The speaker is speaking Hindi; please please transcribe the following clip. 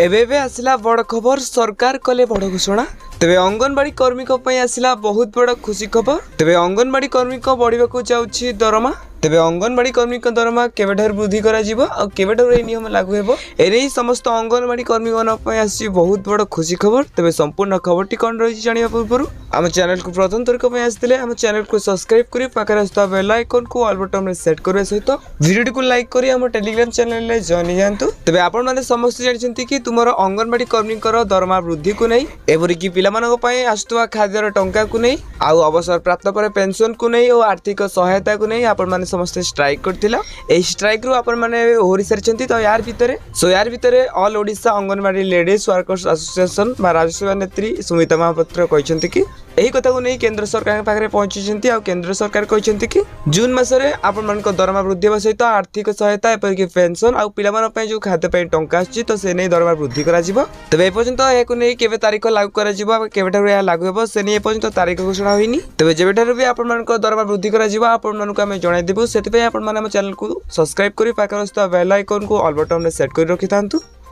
एबे आसला बड़ खबर सरकार कले बड़ घोषणा। तेबे अंगनवाड़ी कर्मी आसला बहुत बड़ खुशी खबर। तेबे अंगनवाड़ी कर्मी बढ़िया जाऊँगी दरमा। तेबे अंगनवाड़ी कर्मी दरमा केवेठार वृद्धि केवेठार नियम लागू हेबो एने समस्त अंगनवाड़ी कर्मी आसी बहुत बड़ खुशी खबर। तेबे संपूर्ण खबर टी कौन रही जाना पूर्व आम चैनल को प्रथम थरक आसते आम चैनल को सब्सक्राइब कर पाखे आसुवा बेल आइकन को ऑल बटन में सेट करने सहित वीडियो को लाइक करी आम टेलीग्राम चैनल में जॉइन जातु। तेबे आपण माने समस्त जानते कि तुम अंगनवाड़ी कर्मी दरमा वृद्धि को नहीं एपरिक पिला आसुवा खाद्यर टंका को नहीं आउ अवसर प्राप्त पर पेंशन को नहीं और आर्थिक सहायता को नहीं आपण माने समस्त स्ट्राइक करथिला। एही स्ट्राइक रु आपण माने ओरी सारिचंती। तो यार भितरे all Odisha anganwadi ladies workers association बा राज्यसभा नेत्री सुमिता महापात्र कहछंती कि एही कथा को नहीं केंद्र सरकार पाखे पहुंची आ केंद्र सरकार कहछंती कि जून मासरे आपण मानक दरमा वृद्धि हेबा सहित आर्थिक सहायता एपरिक पेंशन आ पिलामान पय जो खाद्य पय टंका आछि तो से नै दरमा वृद्धि करा जिवो। तबे ए पर्यंत एको नै केबे तारीख लागू करा जिवो केबेठारु या लागू हेबो से नै ए पर्यंत तारीख घोषणा होइनी। तबे जेबेठारु भी आपण मानक दरमा वृद्धि करा जिवो आपण मानक हम जणाइ देबो। सेति पय आपण माने हम चैनल को सब्सक्राइब करी पाकर बेल आइकन को ऑल बटन में सेट करी रखिथांतु।